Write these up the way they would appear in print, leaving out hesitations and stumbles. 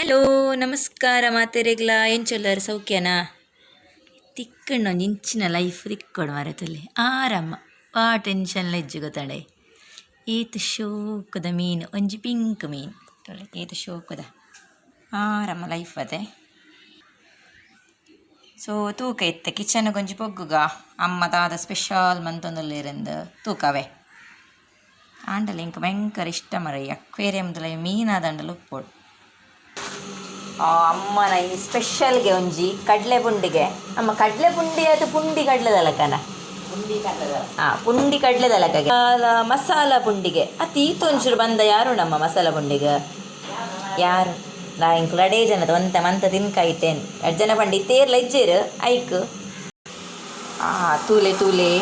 Hello ನಮಸ್ಕಾರ ಮಾತೆರೆಗ್ಲ ಎಂಚೊಲ್ಲರು ಸೌಖ್ಯನಾ ತಿಕ್ಕಣ್ಣು ಇಂಚಿನ life ತಿಕ್ಕೊಡು ಮರತಲ್ಲಿ ಆರಾಮ ಆ ಟೆನ್ಷನ್ಲ ಇಜ್ಜು ಗೊತ್ತಾಳೆ ಏತು ಶೋಕದ ಮೀನು ಒಂಜಿ ಪಿಂಕ್ ಮೀನು ತೊಳೆ ಏತು ಶೋಕದ ಆರಾಮ ಲೈಫ್ ಅದೇ ಸೊ ತೂಕ ಇತ್ತೆ ಕಿಚನ್ ಗೊಂಜಿ ಪೊಗ್ಗುಗ ಅಮ್ಮ ದಾದ ಸ್ಪೆಷಲ್ ಮಂತೊಂದುಲ್ಲೇರೆಂದು ತೂಕವೇ ಆಂಡಲ ಇಂಕ ಭಯಂಕರ ಇಷ್ಟ ಮರೈ ಅಕ್ವೇರಿಯಮ್ದಲ ಮೀನಾದಂಡಲು ಉಪ್ಪೋಡು ಅಮ್ಮನ ಈ ಸ್ಪೆಷಲ್ಗೆ ಒಂಜಿ ಕಡಲೆ ಪುಂಡಿಗೆ ಅಮ್ಮ ಕಡಲೆ ಪುಂಡಿ ಅದು ಪುಂಡಿ ಕಡಲೆದಲಕನ ಪುಂಡಿ ಕಡಲೆದಲಕಗೆ ಮಸಾಲ ಪುಂಡಿಗೆ ಅತಿ ಈತೊಂಚೂರು ಬಂದ ಯಾರು ನಮ್ಮ ಮಸಾಲ ಪುಂಡಿಗೆ ಯಾರು ನಾ ಇಂಕ್ ಲಡೇ ಜನದ ಮಂತ ತಿನ್ಕಾಯ್ತೇನೆ 2 ಜನ ಪಂಡಿ ತೇರ್ಲ ಇಜ್ಜೇರು ಐಕ್ ತೂಲೆ ತೂಲೆ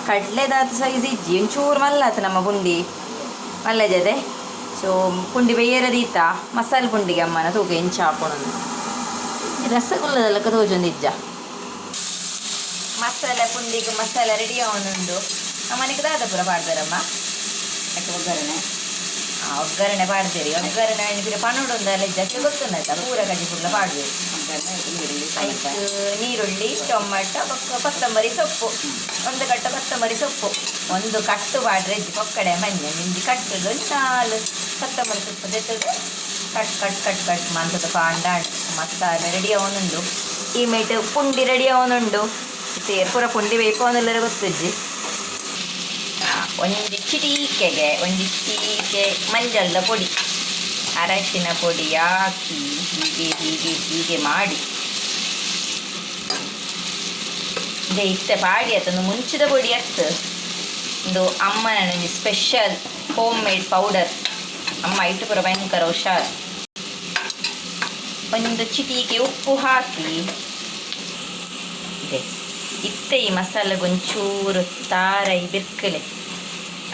ಕಡಲೆದಾದ ಸೈಜ್ ಇಜ್ಜಿ ಒಂಚೂರು ಮಲ್ಲಾತು ನಮ್ಮ ಪುಂಡಿ ಮಲ್ಲಜದೆ ಸೊ ಪುಂಡಿ ಬೇಯರದೀತ ಮಸಾಲೆ ಪುಂಡಿಗೆ ಅಮ್ಮನ ತೂಕ ಎಂಚ ಹಾಕೋಣ ರಸಗುಲ್ಲದಲ್ಲಕ ತೋಜೊಂದಿಜ್ಜ ಮಸಾಲೆ ಪುಂಡಿಗೆ ಮಸಾಲೆ ರೆಡಿ ಅವನುಂಡು ಅಮ್ಮನಿಗೆ ದಾದ ಪೂರ ಪಾಡ್ದಾರಮ್ಮ ಯಾಕೆ ಒಗ್ಗರಣೆ ಪಾಡ್ದೇರಿ ಒಗ್ಗರಣೆ ಅಣಿಸಿದ್ರೆ ಪನ್ನೊಂದೆಲ್ಲ ಇಜ್ಜಕ್ಕೆ ಗೊತ್ತುಂದಾಯ್ತಾ ಪೂರ ಕಡ್ಡಿ ಪುಲ್ಲ ಪಾಡ್ಬೇಕು ನೀರುಳ್ಳಿ ಟೊಮೆಟೊ ಕೊತ್ತಂಬರಿ ಸೊಪ್ಪು 1 ಕಟ್ಟು ಕೊತ್ತಂಬರಿ ಸೊಪ್ಪು 1 ಕಟ್ಟು ಪಾಡ್ರೆ ಇಜ್ಜಿ ಕೊಕ್ಕಡೆ ಮಣ್ಣೆ ನಿಂಜಿ ಕಟ್ಟುದು 4 ಕೊತ್ತಂಬರಿ ಸೊಪ್ಪು ತೆತ್ತದು ಕಟ್ ಮಂತದ ಪಾಂಡಾಡ್ ಮಸಾಲೆ ರೆಡಿ ಅವನುಂಡು ಈ ಮೇಟ್ ಪುಂಡಿ ರೆಡಿ ಅವನುಂಡು ಸೇರ್ ಪೂರ ಪುಂಡಿ ಬೇಕು ಅವನೆಲ್ಲರೂ ಗೊತ್ತಿಜ್ಜಿ ಒಂಜಿ ಚಿಟಿಕೆಗೆ ಮಂಜಲ್ದ ಪೊಡಿ ಅರಶಿನ ಪೊಡಿ ಹಾಕಿ ಹೀಗೆ ಮಾಡಿ ಇತ್ತೆ ಪಾಡಿ ಆತಂದು ಮುಂಚಿದ ಪೊಡಿ ಅತ್ತು ಒಂದು ಅಮ್ಮನ ಸ್ಪೆಷಲ್ ಹೋಮ್ ಮೇಡ್ ಪೌಡರ್ ಅಮ್ಮ ಇಟ್ಟು ಪೂರ ಭಯಂಕರ ಹುಷಾರು ಒಂದು ಚಿಟಿಕೆ ಉಪ್ಪು ಹಾಕಿ ಇತ್ತೆ ಈ ಮಸಾಲೆಗೊಂಚೂರು ತಾರೈ ಬಿರ್ಕಲೆ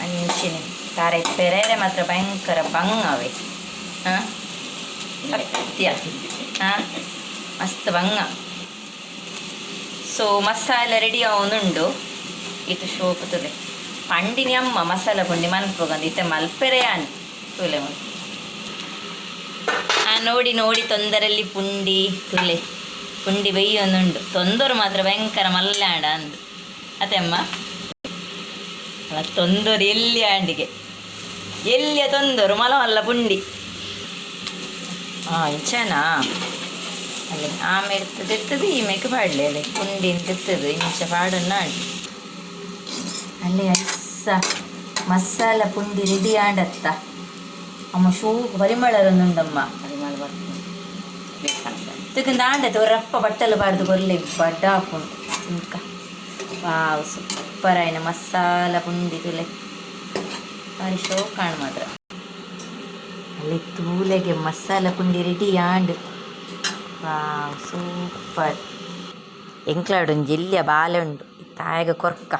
ಅಂಚಿನ ತಾರೈ ಪೆರೇರೆ ಮಾತ್ರ ಭಯಂಕರ ಬಂಗವೆ ಸತ್ಯ ಮಸ್ತ್ ಬಂಗ ಸೊ ಮಸಾಲೆ ರೆಡಿ ಅವನುಂಡು ಇದು ಶೋಕು ತುಲೆ ಪಂಡಿನಿ ಅಮ್ಮ ಮಸಾಲೆ ಪುಂಡಿ ಮನ್ಪೋಗಂದು ಇತ್ತೆ ಮಲ್ಪೆರೆ ಆನ್ ತುಲೆ ನೋಡಿ ತೊಂದರಲ್ಲಿ ಪುಂಡಿ ತುಲೆ ಪುಂಡಿ ಬೇಯ್ಯೊಂದುಂಡು ತೊಂದರು ಮಾತ್ರ ಭಯಂಕರ ಮಲ್ಲಾಂಡ ಅಂದು ಅತ್ತೆ ಅಮ್ಮ ಅಲ್ಲ ತೊಂದರು ಎಲ್ಲಿ ಆಂಡಿಗೆ ಎಲ್ಲಿಯ ತೊಂದರು ಮಲವಲ್ಲ ಪುಂಡಿ ಇಂಚನಾ ಅಲ್ಲಿ ಆಮೇಲೆ ತೆತ್ತದು ಈ ಮೇಕೆ ಪಾಡಲಿ ಅಲ್ಲಿ ಪುಂಡಿನ ತೆತ್ತದು ಇಂಚ ಪಾಡನ್ನು ಆಡಿ ಅಲ್ಲಿ ಐಸ ಮಸಾಲ ಪುಂಡಿ ರೆಡಿ ಆಂಡತ್ತ ಅಮ್ಮ ಶೋಕು ಪರಿಮಳರೊಂದುಂಡಮ್ಮ ಪರಿಮಳ ಇದಕ್ಕಿಂತ ಆಂಡತ್ತೆ ರಪ್ಪ ಬಟ್ಟಲು ಬಾರ್ದು ಕೊರ್ಲಿ ಬಡ್ಡ ಹಾಕೊಂಡು ಇಂಕ ವಾವ್ ಸೂಪರ್ ಆಯ್ನ ಮಸಾಲ ಪುಂಡಿ ತುಲೆ ಭಾರಿ ಶೋ ಕಾಣ ಮಾತ್ರ ಅಲ್ಲಿ ತೂಲೆಗೆ ಮಸಾಲ ಪುಂಡಿ ರೆಡಿ ಆಂಡ್ ವಾವ್ ಸೂಪರ್ ಎಂಕ್ಲಾಡೊಂದು ಜಿಲ್ಲೆಯ ಬಾಲೆ ಉಂಡು ತಾಯಗ ಕೊರ್ಕ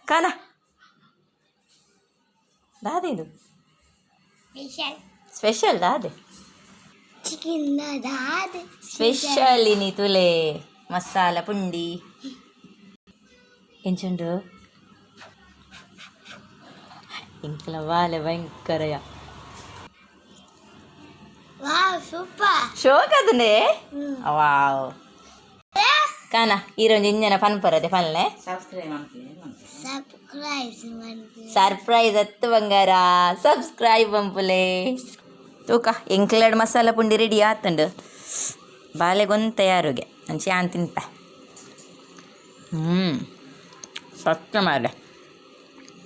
ಕಾನ ದಾದೆ ಇದು ಸ್ಪೆಷಲ್ ದಾದೆ ಸ್ಪೆಷಲ್ ಇನಿ ತುಲೆ ಮಸಾಲ ಪುಂಡಿ ಎಂಚುಂಡು ಇಂಕ್ಲ ಬಾಲೆ ಭಯಂಕರಯ ಶೋಕದನೆ ವಾವ್ ಕಾನ ಈರೊಂದು ಇಂಜನ ಪನ್ಪರದೆ ಪಲ್ಲೆ ಸರ್ಪ್ರೈಸ್ ಹತ್ತು ಬಂಗಾರ ಸಬ್ಸ್ಕ್ರೈಬ್ ಬಂಪುಲೆ ತೂಕ ಎಂಕ್ಲಡ್ ಮಸಾಲ ಪುಂಡಿ ರೆಡಿ ಆತಂಡು ಬಾಲೆಗೊಂದು ತಯಾರುಗೆ ಅಂಚೆ ಆನ್ ತಿನ್ಪ ಸತ್ಯ ಮಾರೆ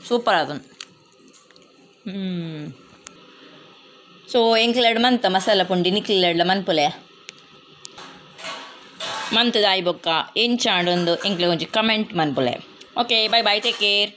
ಸೂಪರ್ ಆತನು ಸೊ ಎಂಕ್ಲಡ್ ಮಂತ ಮಸಾಲ ಪುಂಡಿ ನಿಕ್ಲಡ್ಲ ಮನ್ಪುಲೆ ಮಂತದ ಆಯ್ಬೊಕ್ಕ ಎಂಚಾಂಡೊಂದು ಎಂಕ್ಲೆ ಒಂಜಿ ಕಮೆಂಟ್ ಮನ್ಪುಲೆ ಓಕೆ ಬೈ ಟೇಕ್ ಕೇರ್.